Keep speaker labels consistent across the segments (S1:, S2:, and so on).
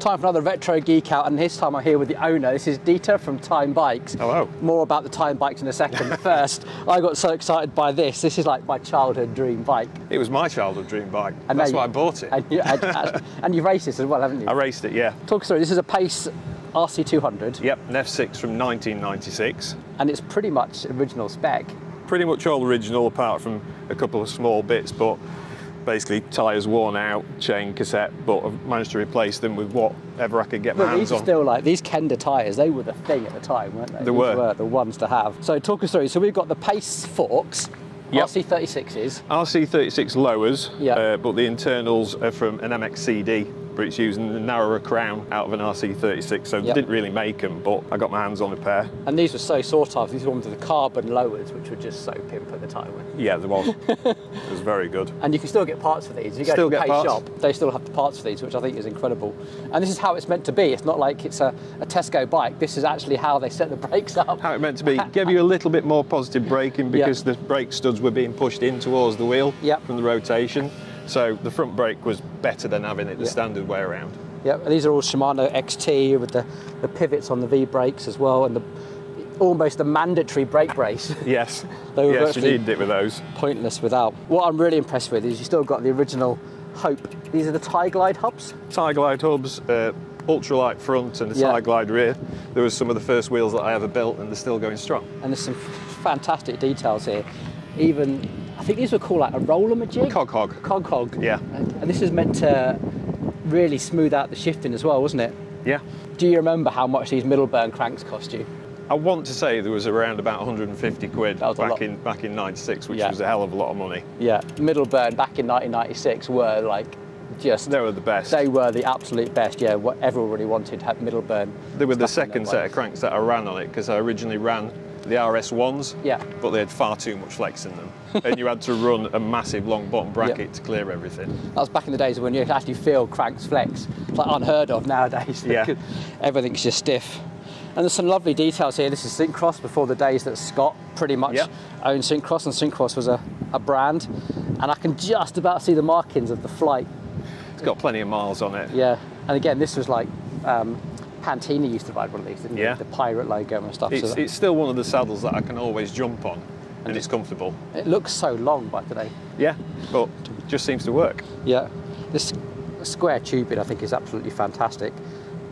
S1: Time for another retro geek out, and this time I'm here with the owner. This is Dieter from Time Bikes.
S2: Hello.
S1: More about the Time Bikes in a second, but first, I got so excited by this. This is like my childhood dream bike.
S2: It was my childhood dream bike.
S1: And
S2: that's why I bought it.
S1: And you've raced this as well, haven't you?
S2: I raced it, yeah.
S1: Talk us through. This is a Pace RC200.
S2: Yep, an F6 from 1996.
S1: And it's pretty much original spec.
S2: Pretty much all original apart from a couple of small bits, but basically tyres worn out, chain, cassette, but I've managed to replace them with whatever I could get my hands on.
S1: These are still like, these Kenda tyres, they were the thing at the time, weren't they?
S2: They were
S1: the ones to have. So talk us through. So we've got the Pace Forks,
S2: yep.
S1: RC36s.
S2: RC36 lowers,
S1: yep.
S2: But the internals are from an MXCD, but it's using the narrower crown out of an RC36, so
S1: yep.
S2: didn't really make them, but I got my hands on a pair.
S1: And these were so sought after. These were ones with the carbon lowers, which were just so pimp at the time.
S2: Yeah, there was. It was very good.
S1: And you can still get parts for these. You go to the Pace shop, they still have the parts for these, which I think is incredible. And this is how it's meant to be. It's not like it's a Tesco bike. This is actually how they set the brakes up.
S2: How it meant to be. Gave you a little bit more positive braking because the brake studs were being pushed in towards the wheel from the rotation. So the front brake was better than having it the standard way around.
S1: Yep, and these are all Shimano XT with the pivots on the V brakes as well, and almost the mandatory brake brace.
S2: Yes,
S1: they were
S2: yes, you needed it with those.
S1: Pointless without. What I'm really impressed with is you still got the original Hope. These are the Tie Glide hubs?
S2: Tie Glide hubs, ultralight front and the Tie Glide rear. There was some of the first wheels that I ever built and they're still going strong. And
S1: there's some fantastic details here. Even, I think these were called like a roller majig?
S2: Cog hog.
S1: Cog hog.
S2: Yeah.
S1: And this is meant to really smooth out the shifting as well, wasn't it?
S2: Yeah.
S1: Do you remember how much these Middleburn cranks cost you?
S2: I want to say there was around about 150 quid back in 96, which was a hell of a lot of money. Yeah,
S1: Middleburn back in 1996 were like just...
S2: They were the best.
S1: They were the absolute best, yeah. What everyone really wanted had Middleburn.
S2: They were the second set of cranks that I ran on it, because I originally ran the RS1s, but they had far too much flex in them. And you had to run a massive long bottom bracket to clear everything. That
S1: was back in the days when you could actually feel cranks flex. It's like unheard of nowadays.
S2: Yeah.
S1: Everything's just stiff. And there's some lovely details here. This is Syncross before the days that Scott pretty much owned Syncross, and Syncross was a brand. And I can just about see the markings of the Flyte.
S2: It's got plenty of miles on it.
S1: Yeah, and again, this was like, Pantini used to ride one of these, didn't they? The pirate logo and stuff.
S2: It's still one of the saddles that I can always jump on, and it's comfortable.
S1: It looks so long by today.
S2: Yeah, but it just seems to work.
S1: Yeah, this square tubing I think is absolutely fantastic.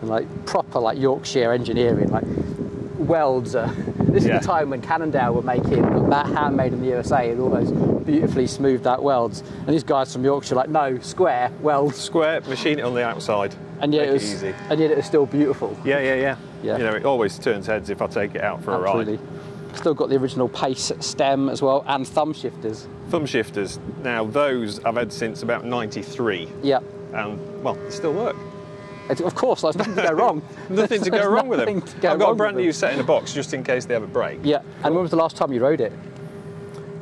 S1: And like proper like Yorkshire engineering, like welds. This is the time when Cannondale were making that handmade in the USA and all those beautifully smoothed out welds. And these guys from Yorkshire like, no, square, weld.
S2: Square, machine it on the outside.
S1: And yet,
S2: easy.
S1: And yet it was still beautiful.
S2: Yeah. You know, it always turns heads if I take it out for a ride.
S1: Still got the original Pace stem as well, and thumb shifters.
S2: Thumb shifters. Now those I've had since about 93.
S1: Yeah.
S2: And well, they still work.
S1: Of course, there's nothing to go wrong.
S2: Nothing to go wrong with them. I've got a brand new set in a box just in case they have a break.
S1: Yeah. And when was the last time you rode it?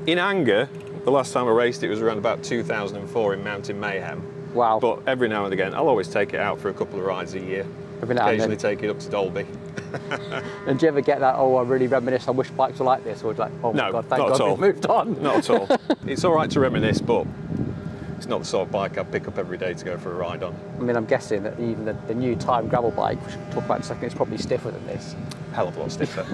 S2: In anger, the last time I raced it was around about 2004 in Mountain Mayhem.
S1: Wow.
S2: But every now and again, I'll always take it out for a couple of rides a year. Occasionally take it up to Dolby.
S1: And do you ever get that, oh, I really reminisce, I wish bikes were like this? Or like, oh my God, thank God we've moved on.
S2: Not at all. It's all right to reminisce, but it's not the sort of bike I'd pick up every day to go for a ride on.
S1: I mean, I'm guessing that even the new Time gravel bike, which we'll talk about in a second, is probably stiffer than this.
S2: Hell of a lot stiffer.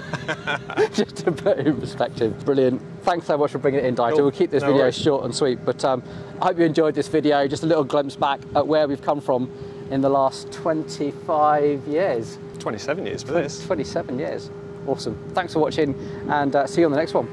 S1: Just to put it in perspective. Brilliant. Thanks so much for bringing it in, Dieter. Cool. We'll keep this video short and sweet, but I hope you enjoyed this video. Just a little glimpse back at where we've come from in the last 25 years.
S2: 27 years for this.
S1: 27 years. Awesome. Thanks for watching, and see you on the next one.